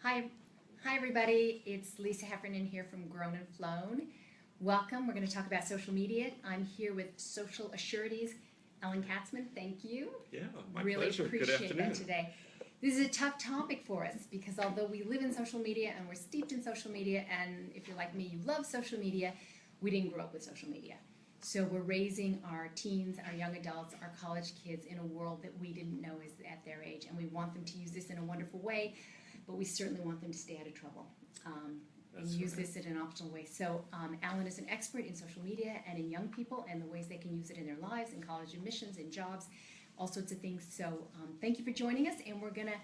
Hi, hi everybody. It's Lisa Heffernan here from Grown&Flown. Welcome. We're going to talk about social media. I'm here with Social Assurity's Ellen Katzman. Thank you. Yeah, my Really pleasure. Good appreciate afternoon. that today. This is a tough topic for us because although we live in social media and we're steeped in social media, and if you're like me, you love social media, we didn't grow up with social media. So we're raising our teens, our young adults, our college kids in a world that we didn't know is at their age, and we want them to use this in a wonderful way, but we certainly want them to stay out of trouble and use this in an optimal way. So Alan is an expert in social media and in young people and the ways they can use it in their lives, in college admissions, in jobs, all sorts of things. So thank you for joining us, and we're gonna,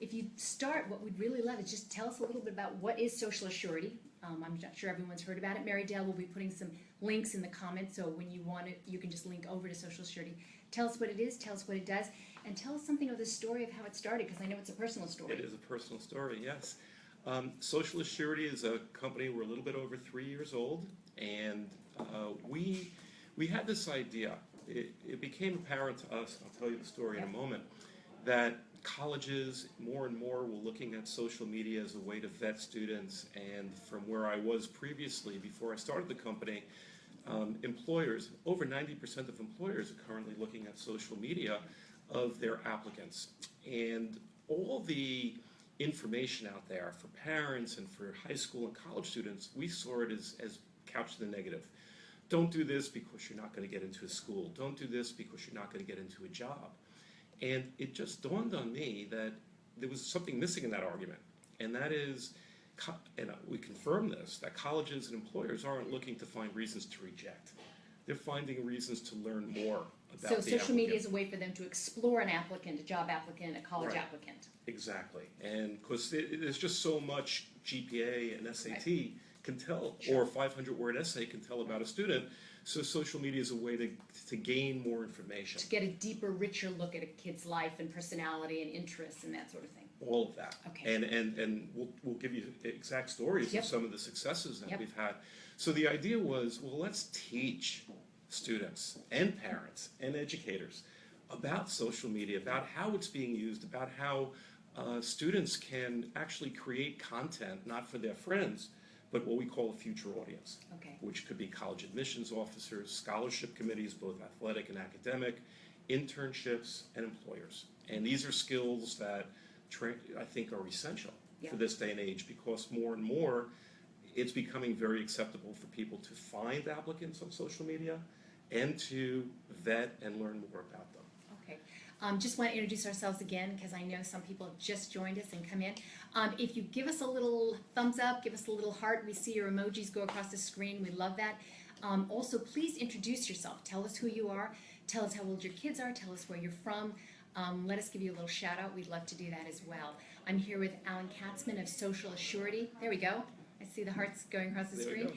if you start, what we'd really love is just tell us a little bit about what is Social Assurity. I'm not sure everyone's heard about it. Mary Dale will be putting some links in the comments, so when you want it, you can just link over to Social Assurity. Tell us what it is, tell us what it does, and tell us something of the story of how it started, because I know it's a personal story. It is a personal story, yes. Social Assurity is a company. We're a little bit over 3 years old, and we had this idea. It became apparent to us, I'll tell you the story in a moment, that colleges more and more were looking at social media as a way to vet students. And from where I was previously, before I started the company, employers, over 90% of employers are currently looking at social media of their applicants. And all the information out there for parents and for high school and college students, we saw it as couched in the negative. Don't do this because you're not going to get into a school. Don't do this because you're not going to get into a job. And it just dawned on me that there was something missing in that argument. And that is, and we confirm this, that colleges and employers aren't looking to find reasons to reject. They're finding reasons to learn more about so the social media applicant. is a way for them to explore an applicant, a job applicant, a college applicant. Exactly. And because there's just so much GPA and SAT can tell, Sure. or a 500-word essay can tell about a student. So social media is a way to gain more information. To get a deeper, richer look at a kid's life and personality and interests and that sort of thing. All of that. Okay. And we'll give you exact stories of some of the successes that we've had. So the idea was, well, let's teach students and parents and educators about social media, about how it's being used, about how students can actually create content, not for their friends, but what we call a future audience, which could be college admissions officers, scholarship committees, both athletic and academic, internships, and employers. And these are skills that I think are essential for this day and age, because more and more it's becoming very acceptable for people to find applicants on social media and to vet and learn more about them. Okay. Just want to introduce ourselves again, because I know some people have just joined us and come in. If you give us a little thumbs up, give us a little heart, we see your emojis go across the screen. We love that. Also, please introduce yourself. Tell us who you are. Tell us how old your kids are. Tell us where you're from. Let us give you a little shout out. We'd love to do that as well. I'm here with Alan Katzman of Social Assurity. There we go. I see the hearts going across the screen.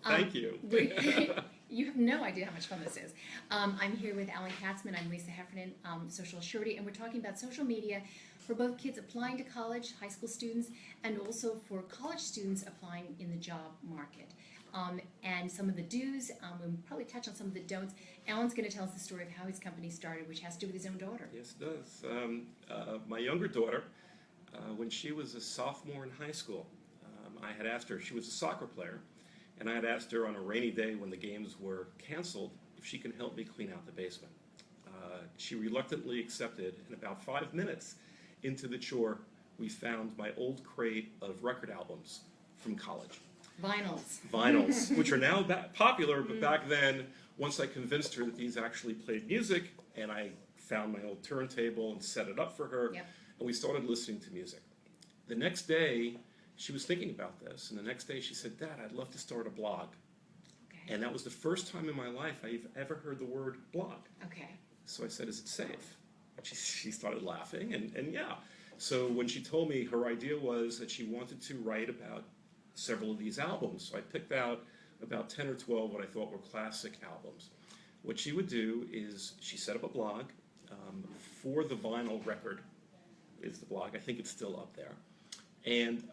Thank you. You have no idea how much fun this is. I'm here with Alan Katzman. I'm Lisa Heffernan, Social Assurity, and we're talking about social media for both kids applying to college, high school students, and also for college students applying in the job market. And some of the do's, we'll probably touch on some of the don'ts. Alan's going to tell us the story of how his company started, which has to do with his own daughter. Yes, it does. My younger daughter, when she was a sophomore in high school, I had asked her, she was a soccer player, and I had asked her on a rainy day when the games were canceled if she can help me clean out the basement. She reluctantly accepted, and about 5 minutes into the chore, we found my old crate of record albums from college. Vinyls, which are now popular, but back then, once I convinced her that these actually played music, and I found my old turntable and set it up for her, and we started listening to music. The next day, she was thinking about this, and the next day she said, "Dad, I'd love to start a blog." And that was the first time in my life I've ever heard the word blog. So I said, "Is it safe?" And she started laughing, and yeah. So when she told me, her idea was that she wanted to write about several of these albums. So I picked out about 10 or 12 what I thought were classic albums. What she would do is she set up a blog for the vinyl record is the blog. I think it's still up there. And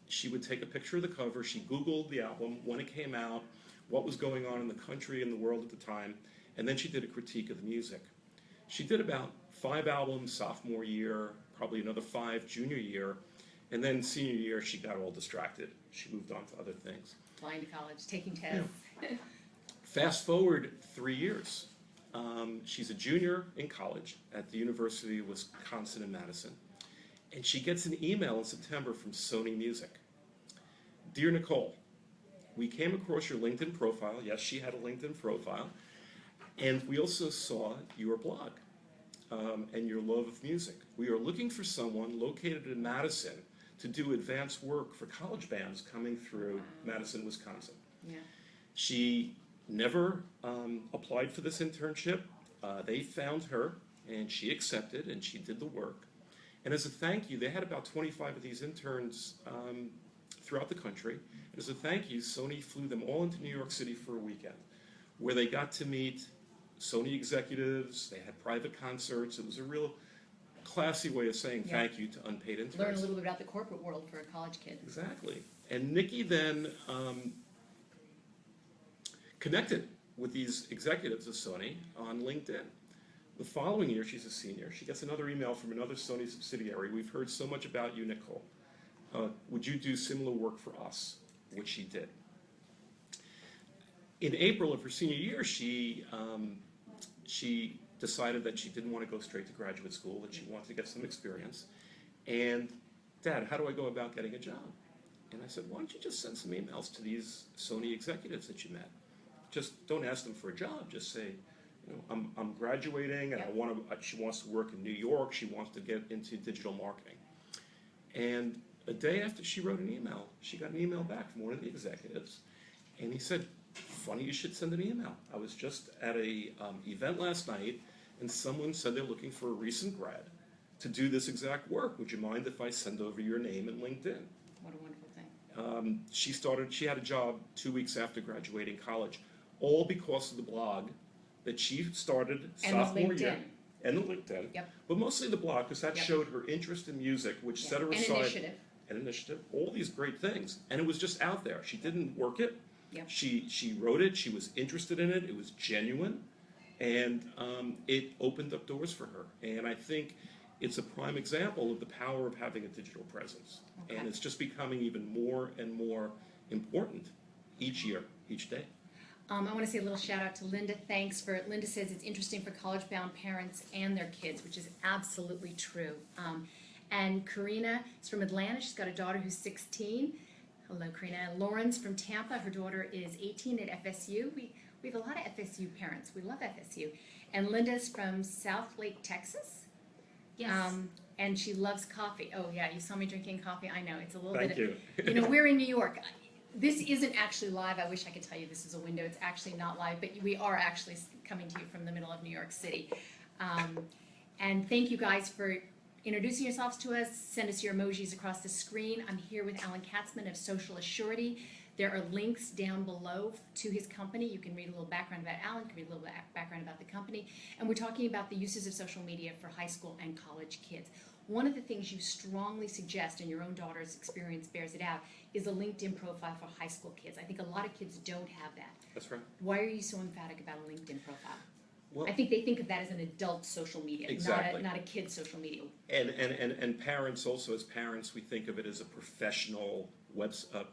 she would take a picture of the cover. She Googled the album, when it came out, what was going on in the country and the world at the time, and then she did a critique of the music. She did about 5 albums sophomore year, probably another 5 junior year, And then senior year, she got all distracted. She moved on to other things. Applying to college, taking tests. Fast forward 3 years. She's a junior in college at the University of Wisconsin in Madison. And she gets an email in September from Sony Music. Dear Nicole, we came across your LinkedIn profile. Yes, she had a LinkedIn profile. And we also saw your blog and your love of music. We are looking for someone located in Madison to do advanced work for college bands coming through Madison, Wisconsin. Yeah. She never applied for this internship. They found her, and she accepted, and she did the work. And as a thank you, they had about 25 of these interns throughout the country. And as a thank you, Sony flew them all into New York City for a weekend, where they got to meet Sony executives. They had private concerts. It was a real classy way of saying thank you to unpaid interns. Learn a little bit about the corporate world for a college kid. Exactly. And Nikki then connected with these executives of Sony on LinkedIn. The following year, she's a senior. She gets another email from another Sony subsidiary. We've heard so much about you, Nicole. Would you do similar work for us? Which she did. In April of her senior year, she decided that she didn't want to go straight to graduate school, that she wanted to get some experience. And, Dad, how do I go about getting a job? And I said, why don't you just send some emails to these Sony executives that you met? Just don't ask them for a job. Just say, you know, I'm graduating, and I want to. She wants to work in New York. She wants to get into digital marketing. And a day after she wrote an email, she got an email back from one of the executives, and he said, funny you should send an email. I was just at a event last night, and someone said they're looking for a recent grad to do this exact work. Would you mind if I send over your name and LinkedIn? What a wonderful thing. She had a job 2 weeks after graduating college, all because of the blog that she started sophomore year. And the LinkedIn. Yep. But mostly the blog, because that showed her interest in music, which set her And aside. initiative. An initiative. All these great things. And it was just out there. She didn't work it. Yep. She wrote it. She was interested in it. It was genuine. And it opened up doors for her. And I think it's a prime example of the power of having a digital presence. Okay. And it's just becoming even more and more important each year, each day. I want to say a little shout out to Linda. Thanks for, Linda says it's interesting for college-bound parents and their kids, which is absolutely true. And Karina is from Atlanta. She's got a daughter who's 16. Hello, Karina. And Lauren's from Tampa. Her daughter is 18 at FSU. We have a lot of FSU parents. We love FSU. And Linda's from South Lake, Texas. Yes. And she loves coffee. Oh, yeah, you saw me drinking coffee. I know, it's a little Thank bit... you. You know, we're in New York. This isn't actually live. I wish I could tell you this is a window. It's actually not live, but we are actually coming to you from the middle of New York City. And thank you guys for introducing yourselves to us. Send us your emojis across the screen. I'm here with Alan Katzman of Social Assurity. There are links down below to his company. You can read a little background about Alan, you can read a little background about the company. And we're talking about the uses of social media for high school and college kids. One of the things you strongly suggest, and your own daughter's experience bears it out, is a LinkedIn profile for high school kids. I think a lot of kids don't have that. That's right. Why are you so emphatic about a LinkedIn profile? Well, I think they think of that as an adult social media, Exactly. not a kid's social media. And parents also, as parents, we think of it as a professional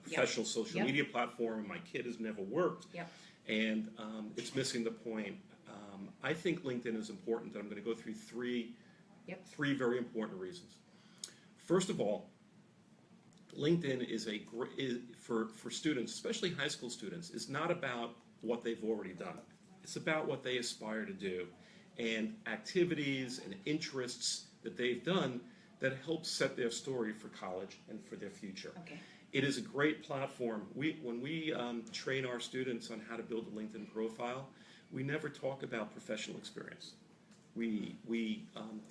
professional social Yep. media platform. My kid has never worked, Yep. and it's missing the point. I think LinkedIn is important, and I'm going to go through three very important reasons. First of all, LinkedIn is for students, especially high school students, is not about what they've already done. It's about what they aspire to do and activities and interests that they've done that help set their story for college and for their future. Okay. It is a great platform. When we train our students on how to build a LinkedIn profile, we never talk about professional experience. We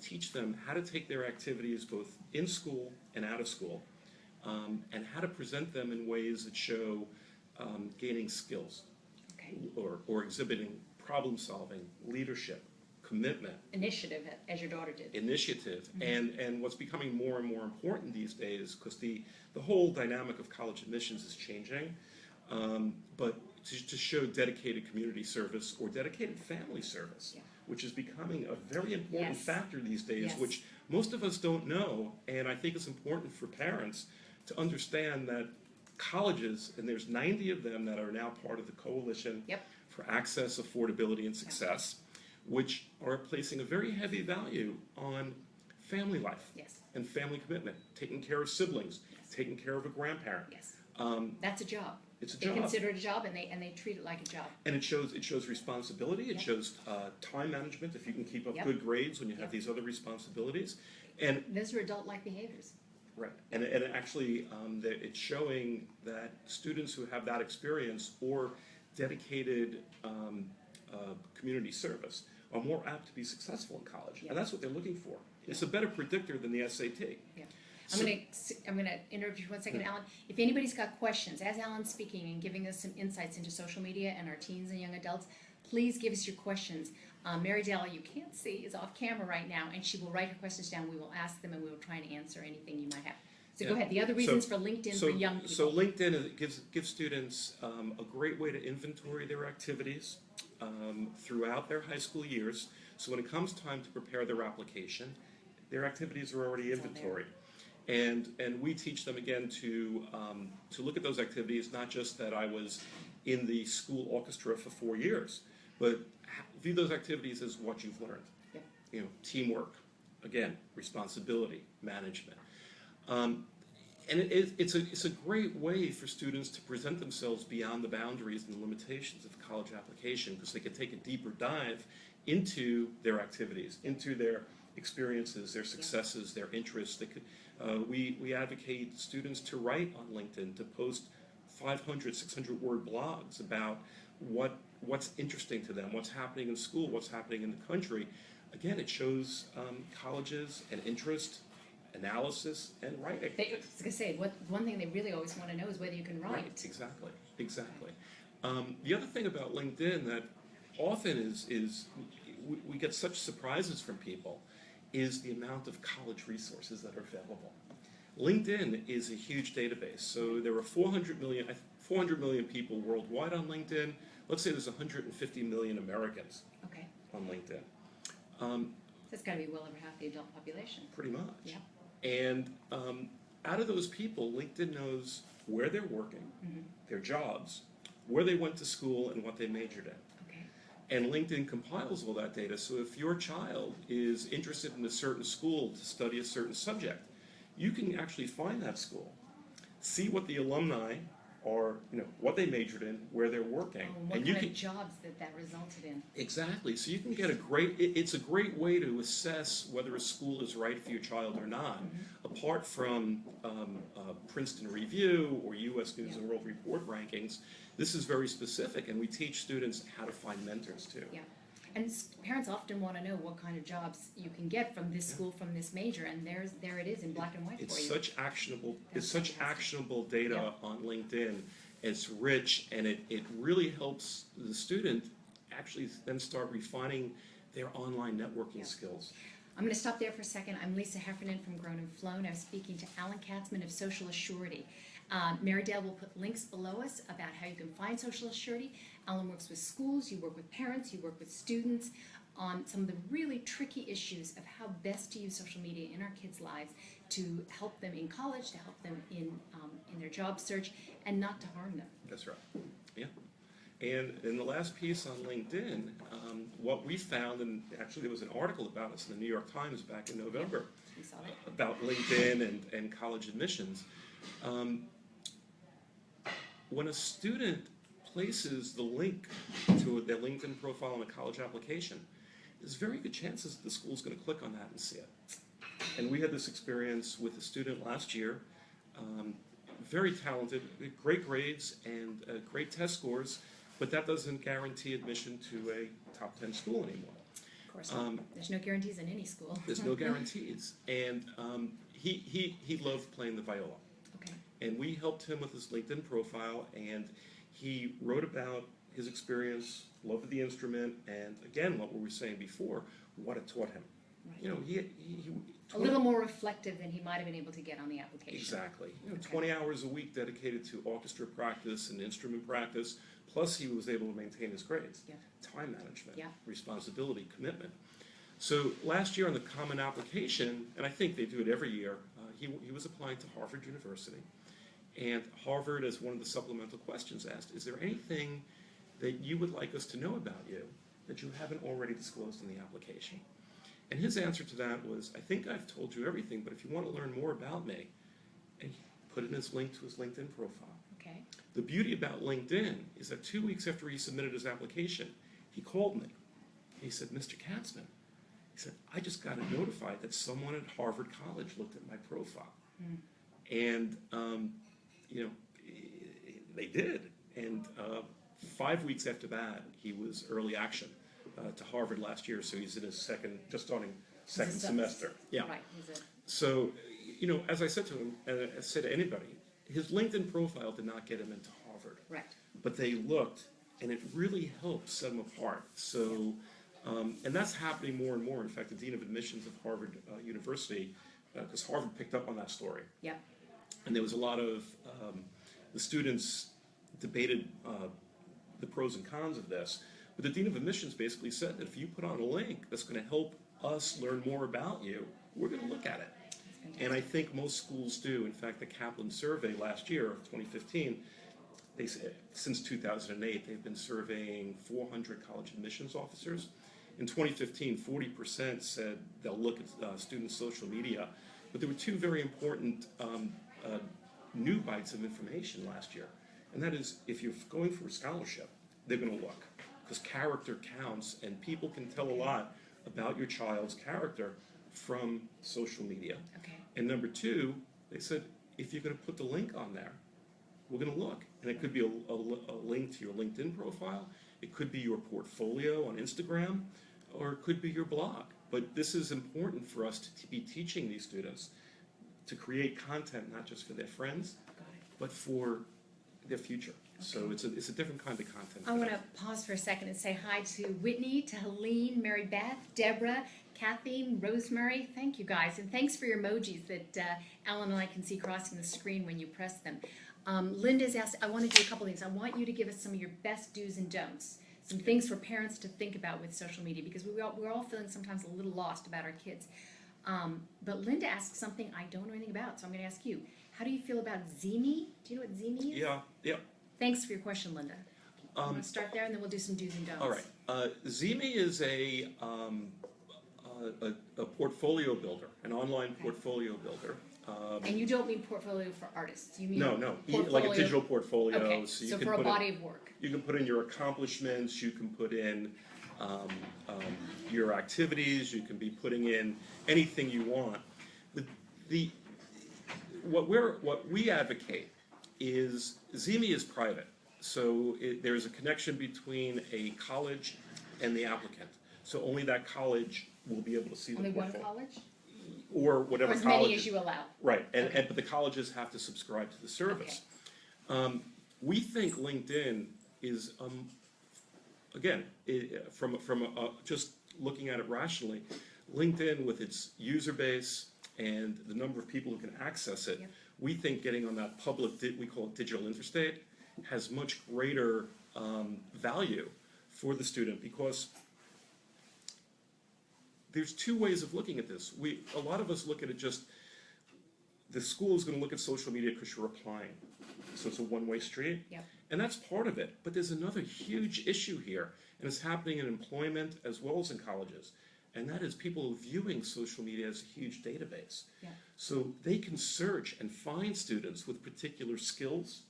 teach them how to take their activities both in school and out of school, and how to present them in ways that show gaining skills, Okay. or exhibiting problem solving, leadership, commitment, Initiative, as your daughter did. initiative. And what's becoming more and more important these days, because the whole dynamic of college admissions is changing, but to show dedicated community service or dedicated family service, Yeah. which is becoming a very important Yes. factor these days, Yes. which most of us don't know, and I think it's important for parents to understand that colleges, and there's 90 of them that are now part of the Coalition Yep. for Access, Affordability, and Success, which are placing a very heavy value on family life Yes. and family commitment, taking care of siblings, Yes. taking care of a grandparent. Yes. That's a job. It's a They job. consider it a job, and they treat it like a job. And it shows responsibility, it Yep. shows time management, if you can keep up Yep. good grades when you have Yep. these other responsibilities. And Those are adult-like behaviors. right, and actually, it's showing that students who have that experience or dedicated community service are more apt to be successful in college, Yeah. and that's what they're looking for. It's a better predictor than the SAT. Yeah. So- I'm gonna interrupt you for 1 second, Alan. If anybody's got questions, as Alan's speaking and giving us some insights into social media and our teens and young adults, please give us your questions. Mary Dell, you can't see, is off camera right now, and she will write her questions down. We will ask them, and we will try and answer anything you might have. So go Yeah. ahead. The other reasons for LinkedIn for young people. So LinkedIn gives students a great way to inventory their activities throughout their high school years. So when it comes time to prepare their application, their activities are already It's all there. inventoried. And we teach them again to look at those activities, not just that I was in the school orchestra for 4 years, but view those activities as what you've learned. Yep. You know, teamwork, again, responsibility, management. And it's a great way for students to present themselves beyond the boundaries and the limitations of college application, because they can take a deeper dive into their activities, into their experiences, their successes, their interests. They could, we advocate students to write on LinkedIn, to post 500, 600 word blogs about what's interesting to them, what's happening in school, what's happening in the country. Again, it shows colleges an interest, analysis, and writing. I was going to say, one thing they really always want to know is whether you can write. Exactly. The other thing about LinkedIn that often is we get such surprises from people is the amount of college resources that are available. LinkedIn is a huge database. So there are 400 million people worldwide on LinkedIn. Let's say there's 150 million Americans Okay. on LinkedIn. That's got to be well over half the adult population. Pretty much. Yeah. And out of those people, LinkedIn knows where they're working, their jobs, where they went to school, and what they majored in. Okay. And LinkedIn compiles all that data, so if your child is interested in a certain school to study a certain subject, you can actually find that school, see what the alumni are, what they majored in, where they're working. Oh, and what and you kind can, of jobs that resulted in. Exactly, so you can get it's a great way to assess whether a school is right for your child or not, apart from Princeton Review or U.S. News and World Report rankings. This is very specific, and we teach students how to find mentors too. Yeah. And parents often want to know what kind of jobs you can get from this school, from this major, and there it is in black and white It's for you. such actionable. That's It's such fantastic. actionable data Yeah. on LinkedIn. It's rich, and it really helps the student actually then start refining their online networking skills. I'm going to stop there for a second. I'm Lisa Heffernan from Grown&Flown. I'm speaking to Alan Katzman of Social Assurity. Mary Dale will put links below us about how you can find Social Assurity. Alan works with schools, you work with parents, you work with students on some of the really tricky issues of how best to use social media in our kids' lives to help them in college, to help them in their job search, and not to harm them. That's right. Yeah. And in the last piece on LinkedIn, what we found, and actually there was an article about us in the New York Times back in November We saw that. about LinkedIn and college admissions. When a student places the link to their LinkedIn profile on a college application, there's very good chances that the school's going to click on that and see it. And we had this experience with a student last year, very talented, great grades and great test scores, but that doesn't guarantee admission to a top 10 school anymore. Of course not. There's no guarantees in any school. There's no guarantees. And he loved playing the viola. Okay. And we helped him with his LinkedIn profile, and he wrote about his experience, love of the instrument, and again, what we were saying before, what it taught him. Right. He A little more reflective than he might have been able to get on the application. Exactly. Okay. 20 hours a week dedicated to orchestra practice and instrument practice, plus he was able to maintain his grades. Yeah. Time management, Yeah. responsibility, commitment. So last year on the Common Application, and I think they do it every year, he was applying to Harvard University. And Harvard, as one of the supplemental questions, asked, is there anything that you would like us to know about you that you haven't already disclosed in the application? And his answer to that was, I think I've told you everything, but if you want to learn more about me, and he put in his link to his LinkedIn profile. Okay. The beauty about LinkedIn is that 2 weeks after he submitted his application, he called me. He said, Mr. Katzman, he said, I just got notified that someone at Harvard College looked at my profile. And, you know, they did. And 5 weeks after that, he was early action to Harvard last year, so he's in his just starting second semester. Yeah. Right. So, you know, as I said to him, and I said to anybody, his LinkedIn profile did not get him into Harvard. Right. But they looked, and it really helped set them apart. So, and that's happening more and more. In fact, the Dean of Admissions of Harvard University, because Harvard picked up on that story. Yep. And there was a lot of, the students debated the pros and cons of this. But the Dean of Admissions basically said that if you put on a link that's going to help us learn more about you, we're going to look at it. And I think most schools do. In fact, the Kaplan survey last year, 2015, they said since 2008, they've been surveying 400 college admissions officers. In 2015, 40% said they'll look at student social media. But there were two very important new bites of information last year. And that is, if you're going for a scholarship, they're going to look. Because character counts, and people can tell a lot about your child's character from social media. Okay. And number two, they said, if you're going to put the link on there, we're going to look. And it could be a link to your LinkedIn profile, it could be your portfolio on Instagram, or it could be your blog. But this is important for us to be teaching these students to create content not just for their friends, but for their future. So it's a different kind of content. I want to pause for a second and say hi to Whitney, to Helene, Mary Beth, Deborah, Kathy, Rosemary. Thank you guys, and thanks for your emojis that Alan and I can see crossing the screen when you press them. Linda's asked, I want to do a couple things. I want you to give us some of your best do's and don'ts, some things for parents to think about with social media, because we're all feeling sometimes a little lost about our kids. But Linda asked something I don't know anything about, so I'm going to ask you. How do you feel about Zeme? Do you know what Zeme is? Yeah. Thanks for your question, Linda. I'm going to start there, and then we'll do some do's and don'ts. All right. Zeme is a portfolio builder, an online portfolio builder. And you don't mean portfolio for artists. You mean no, like a digital portfolio. Okay, so, you so can for a put body of work. You can put in your accomplishments. You can put in your activities. You can be putting in anything you want. What we advocate is Zeme is private. So there is a connection between a college and the applicant. So only that college will be able to see Only the one portfolio. college? Or whatever Or as college. many as you allow. Right, but the colleges have to subscribe to the service. We think LinkedIn is, again, just looking at it rationally, LinkedIn with its user base and the number of people who can access it, we think getting on that public, we call it digital interstate, has much greater value for the student, because there's two ways of looking at this. A lot of us look at it just, the school is going to look at social media because you're applying. So it's a one-way street. Yep. And that's part of it. But there's another huge issue here, and it's happening in employment as well as in colleges. And that is people viewing social media as a huge database. Yeah. So they can search and find students with particular skills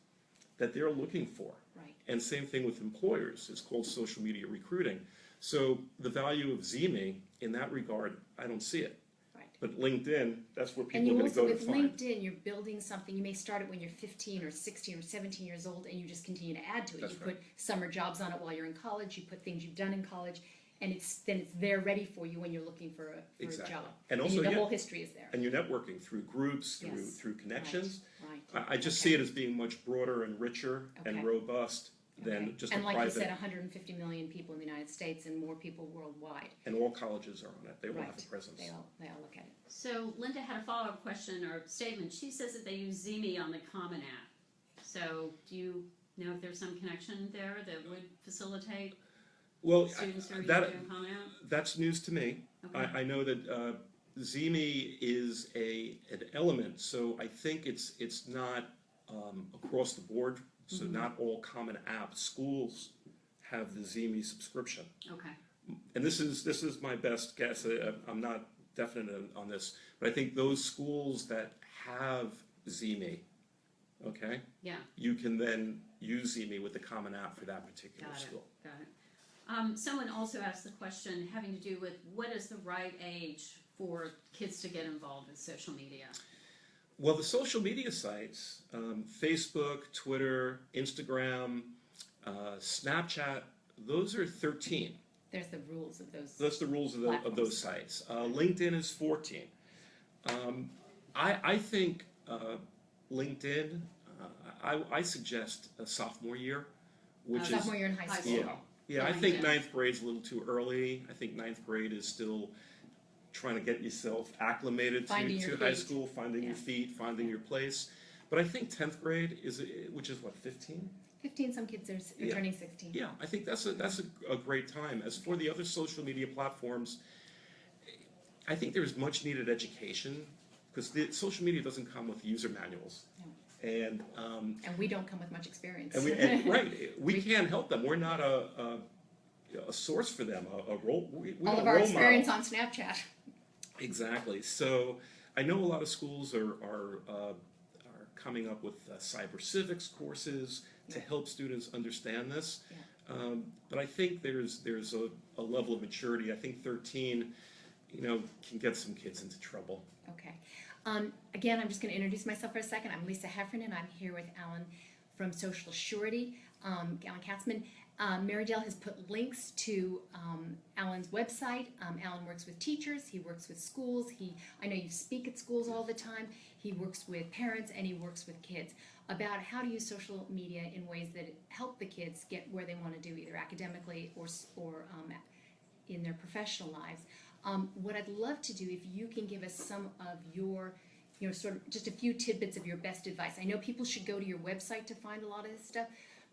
that they're looking for. Right. And same thing with employers. It's called social media recruiting. So the value of Zeme in that regard, I don't see it. Right. But LinkedIn, that's where And people you are going to also, go to with find. LinkedIn, you're building something. You may start it when you're 15 or 16 or 17 years old, and you just continue to add to it. That's You right. put summer jobs on it while you're in college. You put things you've done in college, and it's there ready for you when you're looking for a job. And also, the whole history is there. And you're networking through groups, Yes. through connections. Right. I just see it as being much broader and richer and Okay. robust than Okay. just and a like private. you said, 150 million people in the United States and more people worldwide. And all colleges are on it. They all Right. have a presence. They all look at it. So Linda had a follow-up question or statement. She says that they use Zeme on the Common App. So do you know if there's some connection there that would facilitate Well, students who are that, using Common App? that's news to me. Okay. I know that ZME is an element, so I think it's not across the board. So not all common apps. Schools have the ZME subscription, Okay. and this is my best guess. I'm not definite on this, but I think those schools that have ZME, okay, Yeah. you can then use ZME with the common app for that particular Got it. school. Got it. Someone also asked the question having to do with what is the right age for kids to get involved with social media? Well, the social media sites, Facebook, Twitter, Instagram, Snapchat, those are 13. There's the rules of those. That's the rules of Platforms. those sites. LinkedIn is 14. I think LinkedIn, I suggest a sophomore year, which is... Sophomore year in high school. Yeah, yeah. I Yeah, think LinkedIn. ninth grade's a little too early. I think ninth grade is still trying to get yourself acclimated Finding to your high feet. school, finding your Yeah. feet, finding your place. But I think 10th grade which is what, 15? 15, some kids are Yeah. turning 16. Yeah, I think that's a great time. As for the other social media platforms, I think there's much needed education because the social media doesn't come with user manuals. And we don't come with much experience. right, we can't help them. We're not a source for them. A role. We All don't of our role experience model. on Snapchat. Exactly. So I know a lot of schools are coming up with cyber civics courses to help students understand this. Yeah. But I think there's a level of maturity. I think 13, can get some kids into trouble. Okay. Again, I'm just going to introduce myself for a second. I'm Lisa Heffernan, and I'm here with Alan from Social Assurity, Alan Katzman. Mary Dale has put links to Alan's website. Alan works with teachers. He works with schools. I know you speak at schools all the time. He works with parents, and he works with kids about how to use social media in ways that help the kids get where they want to do, either academically or in their professional lives. What I'd love to do, if you can give us some of your, sort of just a few tidbits of your best advice. I know people should go to your website to find a lot of this stuff,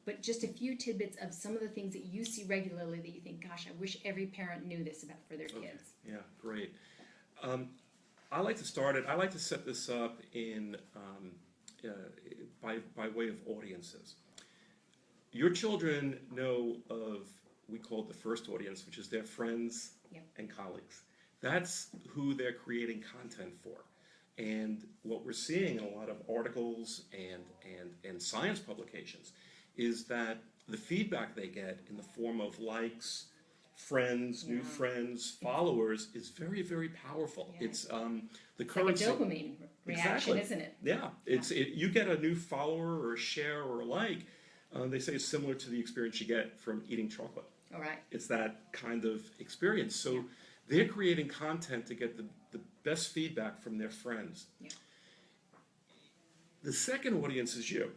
but just a few tidbits of some of the things that you see regularly that you think, gosh, I wish every parent knew this about for their kids. Yeah, great. I like to start it. I like to set this up in by way of audiences. Your children know of, we call it the first audience, which is their friends and colleagues. That's who they're creating content for. And what we're seeing in a lot of articles and science publications is that the feedback they get in the form of likes, friends, new friends, followers is very, very powerful. Yeah. It's the It's like a currency. dopamine reaction, Exactly. isn't it? Yeah, you get a new follower or a share or a like. They say it's similar to the experience you get from eating chocolate. All right. It's that kind of experience. So they're creating content to get the best feedback from their friends. Yeah. The second audience is you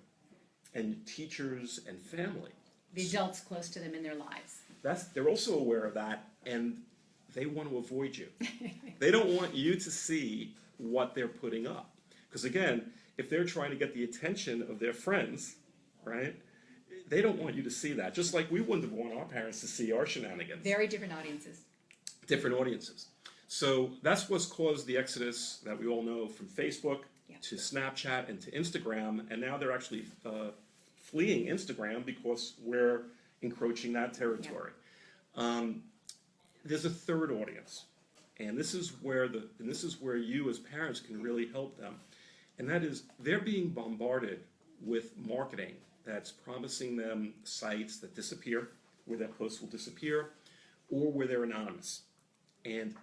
and teachers and family. The adults close to them in their lives. They're also aware of that, and they want to avoid you. They don't want you to see what they're putting up. Because again, if they're trying to get the attention of their friends, right, they don't want you to see that. Just like we wouldn't have want our parents to see our shenanigans. Very different audiences. Different audiences. So that's what's caused the exodus that we all know from Facebook to Snapchat and to Instagram, and now they're actually fleeing Instagram because we're encroaching that territory. There's a third audience, and this is where you as parents can really help them, and that is they're being bombarded with marketing that's promising them sites that disappear, where their posts will disappear, or where they're anonymous, and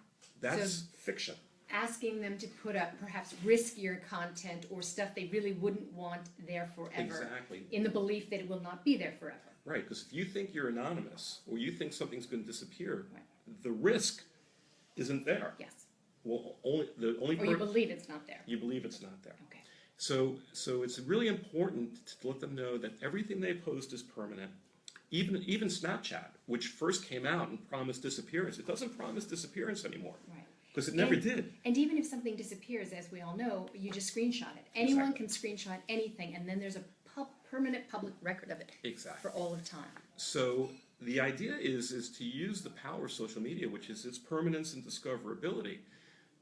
that's fiction. Asking them to put up perhaps riskier content or stuff they really wouldn't want there forever. Exactly. In the belief that it will not be there forever. Right, because if you think you're anonymous or you think something's going to disappear, Right. the risk isn't there. Yes. Well, Or you believe it's not there. you believe it's not there. Okay. So it's really important to let them know that everything they post is permanent. Even Snapchat, which first came out and promised disappearance, it doesn't promise disappearance anymore. Right. Because it never did. And even if something disappears, as we all know, you just screenshot it. Anyone can screenshot anything, and then there's a permanent public record of it Exactly. for all of time. So the idea is to use the power of social media, which is its permanence and discoverability,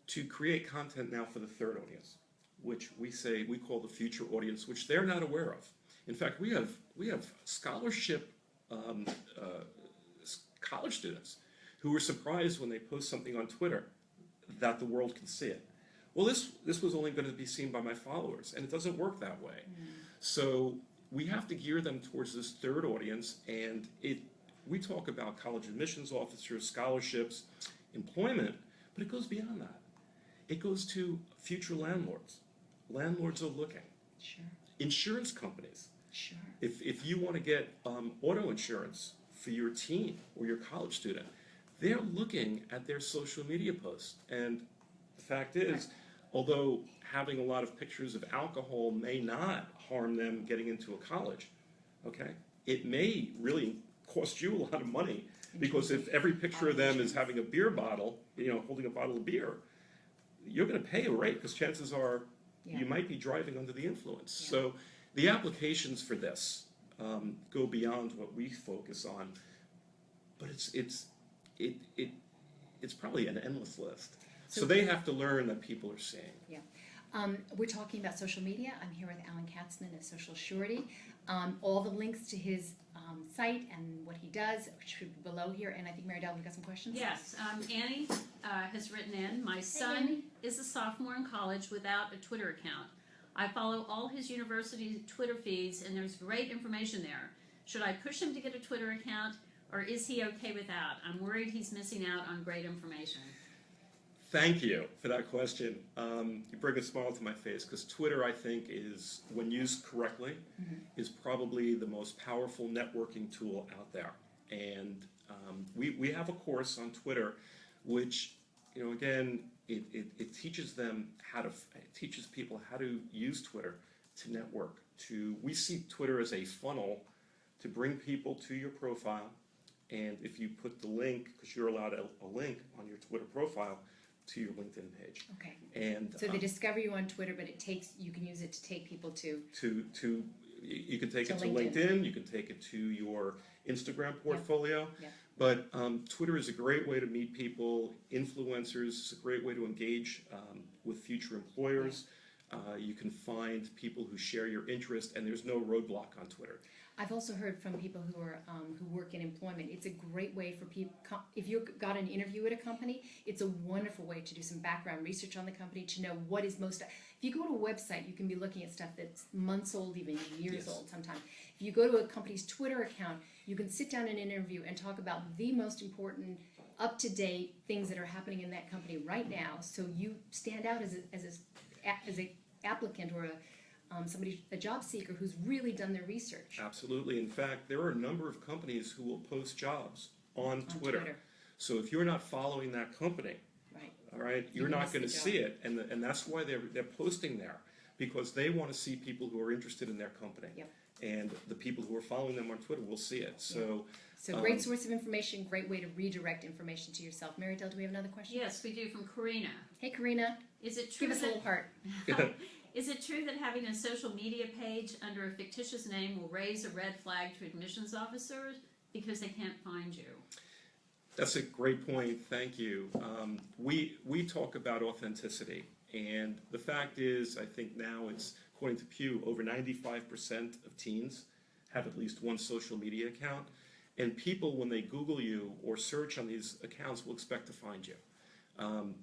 to create content now for the third audience, which we call the future audience, which they're not aware of. In fact, we have scholarship college students who were surprised when they post something on Twitter that the world can see it. Well, this was only going to be seen by my followers, and it doesn't work that way. So we have to gear them towards this third audience, and we talk about college admissions officers, scholarships, employment, but it goes beyond that. It goes to future landlords. Landlords are looking. Sure. Insurance companies. Sure. If you want to get auto insurance for your teen or your college student, they're looking at their social media posts. And the fact is, although having a lot of pictures of alcohol may not harm them getting into a college, okay, it may really cost you a lot of money, because if every picture of them is having a beer bottle, holding a bottle of beer, you're going to pay a rate, because chances are you might be driving under the influence. So the applications for this go beyond what we focus on, but it's probably an endless list. So they have to learn that people are seeing. Yeah. We're talking about social media. I'm here with Alan Katzman of Social Assurity. All the links to his site and what he does should be below here. And I think, Mary Dell, we've got some questions? Yes. Annie has written in, my son Annie. is a sophomore in college without a Twitter account. I follow all his university Twitter feeds, and there's great information there. Should I push him to get a Twitter account, or is he okay without? I'm worried he's missing out on great information. Thank you for that question. You bring a smile to my face, because Twitter, I think, is, when used correctly, is probably the most powerful networking tool out there. And we have a course on Twitter, which, again, it teaches them teaches people how to use Twitter to network. We see Twitter as a funnel to bring people to your profile, and if you put the link, because you're allowed a link on your Twitter profile, to your LinkedIn page. Okay. And so they discover you on Twitter, but you can use it to take people to you can take it to LinkedIn, you can take it to your Instagram portfolio. Yeah. But Twitter is a great way to meet people, influencers. It's a great way to engage with future employers. You can find people who share your interest, and there's no roadblock on Twitter. I've also heard from people who work in employment. It's a great way for people, if you've got an interview at a company, it's a wonderful way to do some background research on the company, to know what is most. If you go to a website, you can be looking at stuff that's months old, even years old sometimes. If you go to a company's Twitter account, you can sit down in an interview and talk about the most important, up-to-date things that are happening in that company right now, so you stand out as a applicant or a job seeker who's really done their research. Absolutely. In fact, there are a number of companies who will post jobs on Twitter. So if you're not following that company, all right, you're not going to see it, and that's why they're posting there, because they want to see people who are interested in their company. Yep. And the people who are following them on Twitter will see it. So great source of information, great way to redirect information to yourself. Mary Dell, do we have another question? Yes, we do, from Karina. Hey, Karina. Is it true Give us a little heart. Is it true that having a social media page under a fictitious name will raise a red flag to admissions officers because they can't find you? That's a great point. Thank you. We talk about authenticity, and the fact is, I think now it's, according to Pew, over 95% of teens have at least one social media account, and people, when they Google you or search on these accounts, will expect to find you.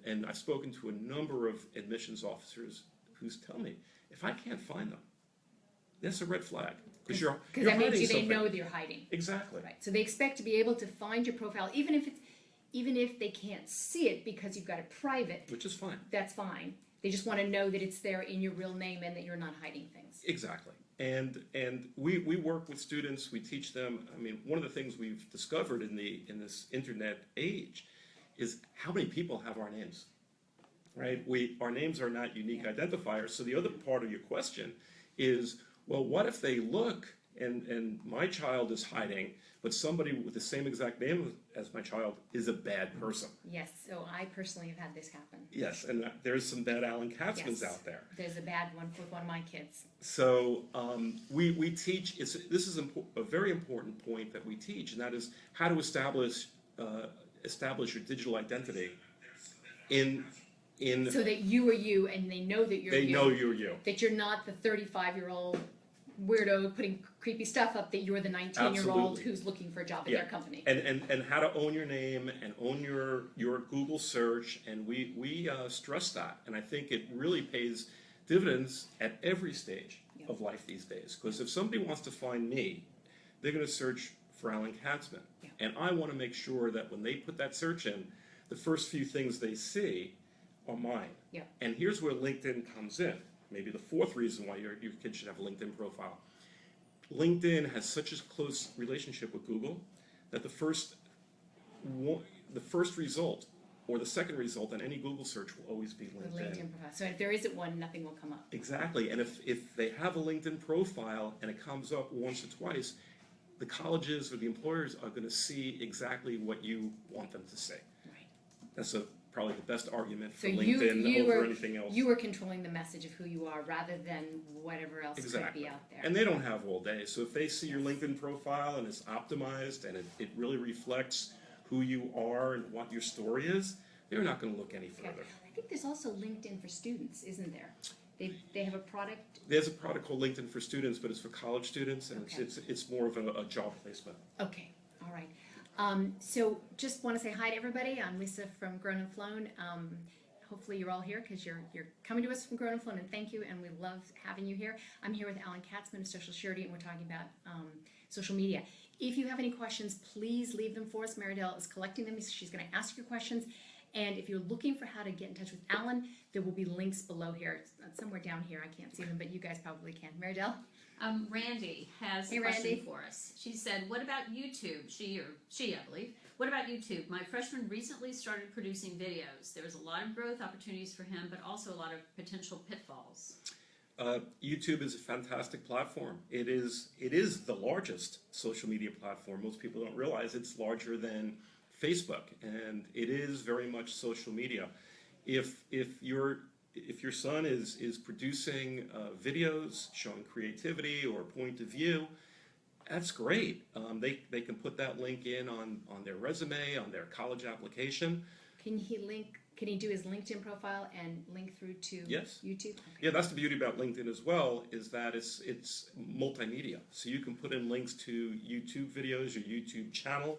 And I've spoken to a number of admissions officers who tell me, if I can't find them, that's a red flag, because you're that hiding means something. they know that you're hiding. Exactly. Right. So they expect to be able to find your profile, even if they can't see it because you've got it private. Which is fine. That's fine. They just want to know that it's there in your real name and that you're not hiding things. Exactly. And we work with students. We teach them. I mean, one of the things we've discovered in this internet age is how many people have our names. Right? Our names are not unique identifiers. So the other part of your question is, well, what if they look and my child is hiding, but somebody with the same exact name as my child is a bad person. Yes, so I personally have had this happen. Yes, and there's some bad Alan Katzmans Yes. out there. There's a bad one with one of my kids. So we teach, this is a very important point that we teach, and that is how to establish your digital identity in So that you are you, and they know that you're they you. know you're you. That you're not the 35-year-old weirdo putting creepy stuff up, that you're the 19-year-old Absolutely. who's looking for a job at Yeah. their company. And how to own your name and own your Google search, and we stress that, and I think it really pays dividends at every stage Yeah. of life these days. Because if somebody wants to find me, they're going to search for Alan Katzman, Yeah. and I want to make sure that when they put that search in, the first few things they see are mine. Yeah. And here's where LinkedIn comes in. Maybe the fourth reason why your kid should have a LinkedIn profile. LinkedIn has such a close relationship with Google that the first result or the second result on any Google search will always be The LinkedIn. LinkedIn profile. So if there isn't one, nothing will come up. Exactly. And if they have a LinkedIn profile and it comes up once or twice, the colleges or the employers are going to see exactly what you want them to see. Right. That's probably the best argument for So LinkedIn you over were, anything else. You are controlling the message of who you are rather than whatever else Exactly. could be out there. And they don't have all day. So if they see your LinkedIn profile and it's optimized and it really reflects who you are and what your story is, they're not going to look any Okay. further. I think there's also LinkedIn for students, isn't there? They have a product. There's a product called LinkedIn for Students, but it's for college students, and Okay. it's more of a job placement. Okay, all right. So just want to say hi to everybody. I'm Lisa from Grown&Flown. Hopefully you're all here because you're coming to us from Grown&Flown, and thank you, and we love having you here. I'm here with Alan Katzman of Social Surety, and we're talking about social media. If you have any questions, please leave them for us. Maridel is collecting them. She's going to ask your questions. And if you're looking for how to get in touch with Alan, there will be links below here. It's somewhere down here. I can't see them, but you guys probably can. Maridel? Randy has Hey, a question Randy. for us. She said, what about YouTube? She, I believe. What about YouTube? My freshman recently started producing videos. There's a lot of growth opportunities for him, but also a lot of potential pitfalls. YouTube is a fantastic platform. It is the largest social media platform. Most people don't realize it's larger than Facebook, and it is very much social media. If your son is producing videos showing creativity or point of view, that's great. They can put that link in on their resume, on their college application. Can he do his LinkedIn profile and link through to Yes. YouTube? Okay. Yeah, that's the beauty about LinkedIn as well, is that it's multimedia. So you can put in links to YouTube videos, your YouTube channel,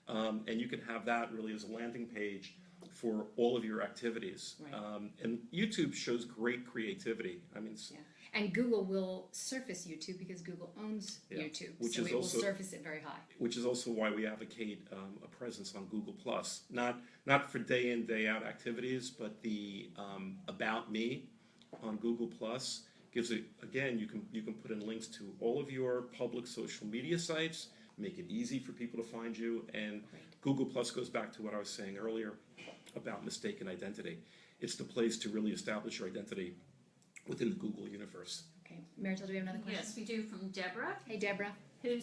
and you can have that really as a landing page for all of your activities. Right. And YouTube shows great creativity. I mean, Yeah. And Google will surface YouTube because Google owns Yeah. YouTube, Which so is it will also- surface it very high. which is also why we advocate a presence on Google Plus, not for day in day out activities, but the About Me on Google Plus gives it, again, you can put in links to all of your public social media sites, make it easy for people to find you, and Great. Google Plus goes back to what I was saying earlier about mistaken identity. It's the place to really establish your identity within the Google universe. Okay, Marisol, do we have another question? Yes, we do, from Deborah, Hey, Deborah. who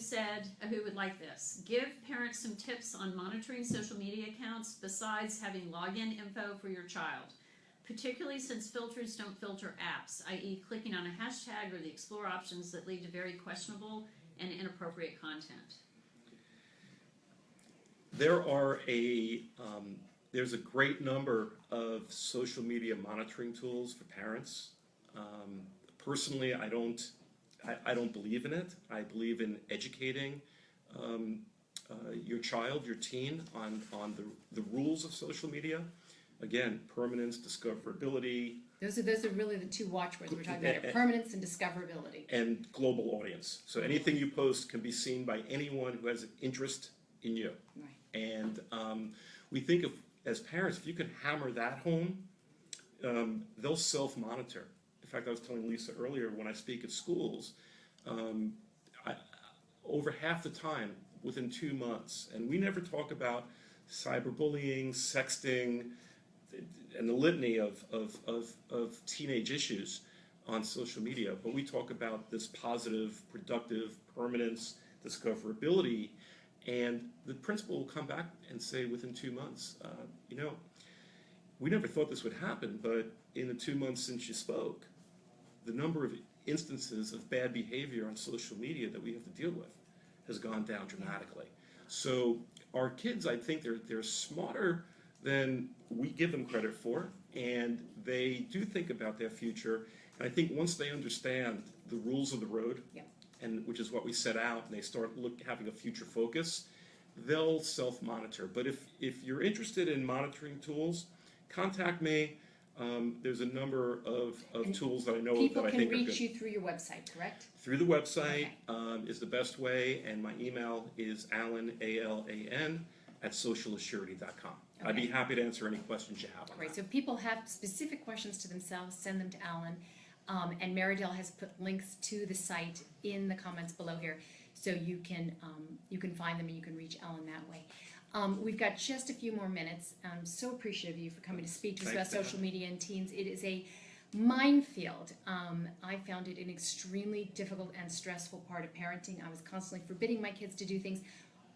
would like this. Give parents some tips on monitoring social media accounts besides having login info for your child, particularly since filters don't filter apps, i.e. clicking on a hashtag or the explore options that lead to very questionable and inappropriate content. There's a great number of social media monitoring tools for parents. Personally, I don't believe in it. I believe in educating your child, your teen, on the rules of social media. Again, permanence, discoverability, Those are really the two watchwords we're talking about: permanence and discoverability. and global audience. So anything you post can be seen by anyone who has an interest in you. Right. And we think as parents, if you can hammer that home, they'll self-monitor. In fact, I was telling Lisa earlier, when I speak at schools, over half the time, within 2 months, and we never talk about cyberbullying, sexting, and the litany of teenage issues. on social media, but we talk about this positive, productive, permanence, discoverability, and the principal will come back and say within 2 months, you know, we never thought this would happen, but in the 2 months since you spoke, the number of instances of bad behavior on social media that we have to deal with has gone down dramatically. So our kids, I think they're smarter than we give them credit for, and they do think about their future. And I think once they understand the rules of the road, and which is what we set out, and they start having a future focus, they'll self-monitor. But if you're interested in monitoring tools, contact me. There's a number of tools that I know of that I think are good. People can reach you through your website, correct? Through the website is the best way, and my email is Alan, A-L-A-N, @socialassurity.com. I'd be happy to answer any questions you have on Great. that. So if people have specific questions to themselves, send them to Alan. And Marydale has put links to the site in the comments below here, so you can find them and you can reach Alan that way. We've got just a few more minutes. I'm so appreciative of you for coming to speak to us about social media and teens. It is a minefield. I found it an extremely difficult and stressful part of parenting. I was constantly forbidding my kids to do things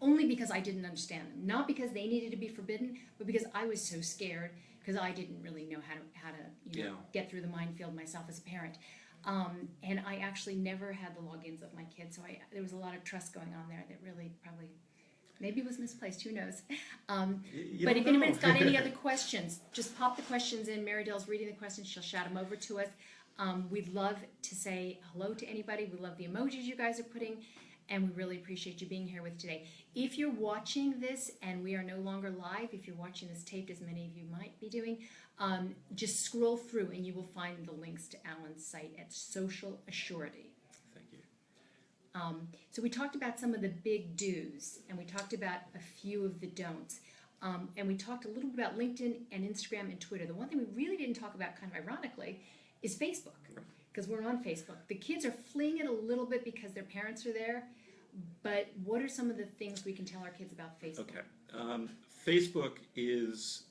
only because I didn't understand them. Not because they needed to be forbidden, but because I was so scared because I didn't really know how to get through the minefield myself as a parent. And I actually never had the logins of my kids, so there was a lot of trust going on there that really probably maybe was misplaced, who knows. But if anybody's got any other questions, just pop the questions in. Marydale's reading the questions. She'll shout them over to us. We'd love to say hello to anybody. We love the emojis you guys are putting, and we really appreciate you being here with today. If you're watching this and we are no longer live, if you're watching this taped, as many of you might be doing, just scroll through and you will find the links to Alan's site at Social Assurity. Thank you. So we talked about some of the big do's, and we talked about a few of the don'ts. And we talked a little bit about LinkedIn and Instagram and Twitter. The one thing we really didn't talk about, kind of ironically, is Facebook, because we're on Facebook. The kids are fleeing it a little bit because their parents are there, but what are some of the things we can tell our kids about Facebook? Okay. Facebook is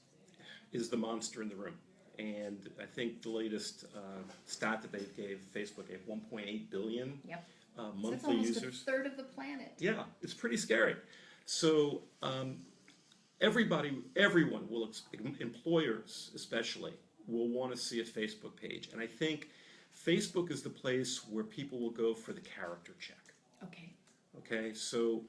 the monster in the room. And I think the latest stat that they gave, Facebook gave 1.8 billion monthly so that's almost users. a third of the planet. Yeah, it's pretty scary. So everyone will, employers especially, will want to see a Facebook page. And I think Facebook is the place where people will go for the character check. Okay, so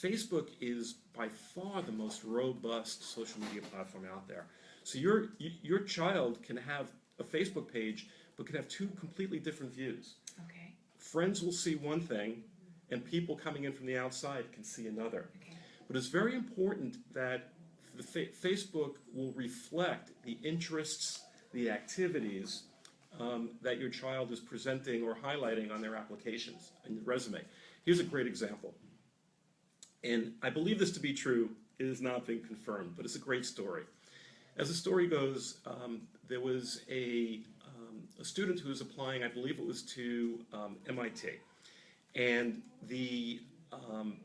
Facebook is by far the most robust social media platform out there. So your child can have a Facebook page, but can have two completely different views. Okay. Friends will see one thing, and people coming in from the outside can see another. Okay. But it's very important that the Facebook will reflect the interests, the activities that your child is presenting or highlighting on their applications and resume. Here's a great example. And I believe this to be true. It has not been confirmed, but it's a great story. As the story goes, there was a student who was applying, I believe it was to MIT. And I'm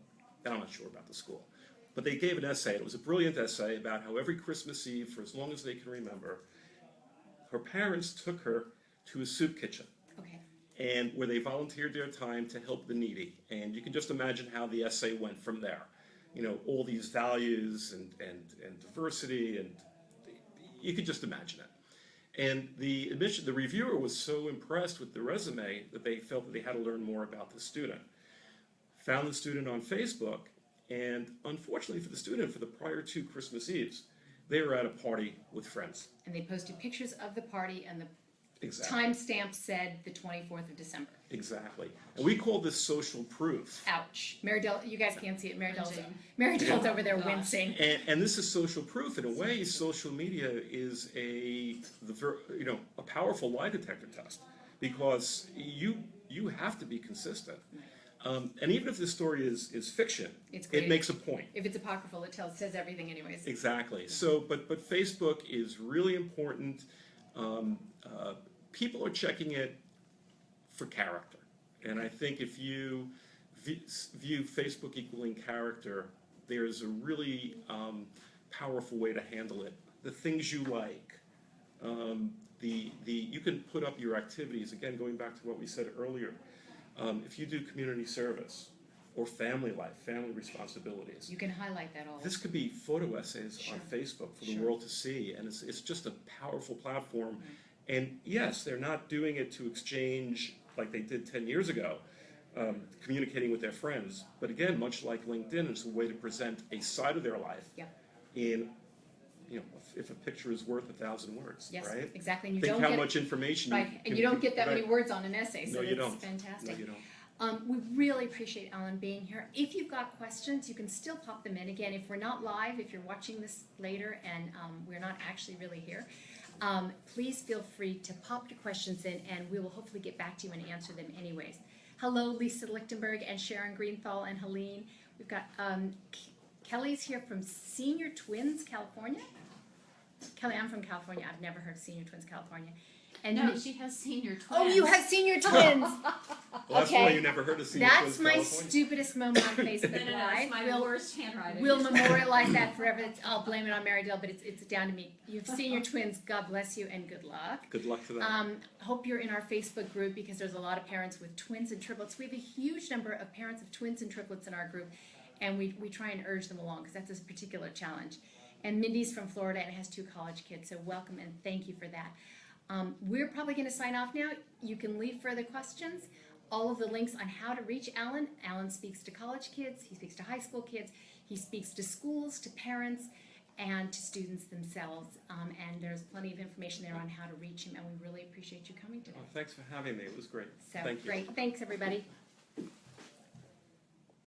not sure about the school, but they gave an essay. It was a brilliant essay about how every Christmas Eve, for as long as they can remember, her parents took her to a soup kitchen. Okay. And where they volunteered their time to help the needy. And you can just imagine how the essay went from there. You know, all these values and diversity, and you could just imagine it. And the reviewer was so impressed with the resume that they felt that they had to learn more about the student. Found the student on Facebook, and unfortunately for the student, for the prior 2 Christmas Eves, they were at a party with friends. And they posted pictures of the party, and the Exactly. timestamp said the 24th of December. Exactly. And we call this social proof. Ouch. Marydale, you guys can't see it. Marydale's over there wincing. And this is social proof. In a way, social media is a powerful lie detector test, because you have to be consistent. And even if the story is fiction, it makes a point. If it's apocryphal, it says everything anyways. Exactly. So, but Facebook is really important. People are checking it for character. And I think if you view Facebook equaling character, there's a really powerful way to handle it. The things you like, You can put up your activities, again, going back to what we said earlier. If you do community service or family life, family responsibilities, You can highlight that all. this could be photo essays Sure. on Facebook for the Sure. world to see, and it's just a powerful platform. And yes, they're not doing it to exchange like they did 10 years ago, communicating with their friends. But again, much like LinkedIn, it's a way to present a side of their life Yeah. in, if a picture is worth 1,000 words, Yes, right? exactly. And you Think don't how get much information right, and you don't get that many right. words on an essay, so No, you that's don't. fantastic. No, you don't. We really appreciate Alan being here. If you've got questions, you can still pop them in. Again, if we're not live, if you're watching this later and we're not actually really here, please feel free to pop your questions in and we will hopefully get back to you and answer them anyways. Hello, Lisa Lichtenberg and Sharon Greenthal and Helene. We've got Kelly's here from Senior Twins, California. Kelly, I'm from California. I've never heard of Senior Twins, California. And No, she has senior twins. oh, you have Senior Twins. Well, that's Okay. why you never heard of Senior That's Twins my California. stupidest moment on No, Facebook no, no, Live. it's my worst handwriting. We'll memorialize that forever. I'll blame it on Mary Dale, but it's down to me. You have Senior Twins. God bless you and good luck. Good luck to them. Hope you're in our Facebook group because there's a lot of parents with twins and triplets. We have a huge number of parents of twins and triplets in our group, and we try and urge them along because that's a particular challenge. And Mindy's from Florida and has 2 college kids, so welcome and thank you for that. We're probably going to sign off now. You can leave further questions. All of the links on how to reach Alan. Alan speaks to college kids. He speaks to high school kids. He speaks to schools, to parents, and to students themselves. And there's plenty of information there on how to reach him. And we really appreciate you coming today. Thanks for having me. It was great. So Thank you. great. Thanks, everybody.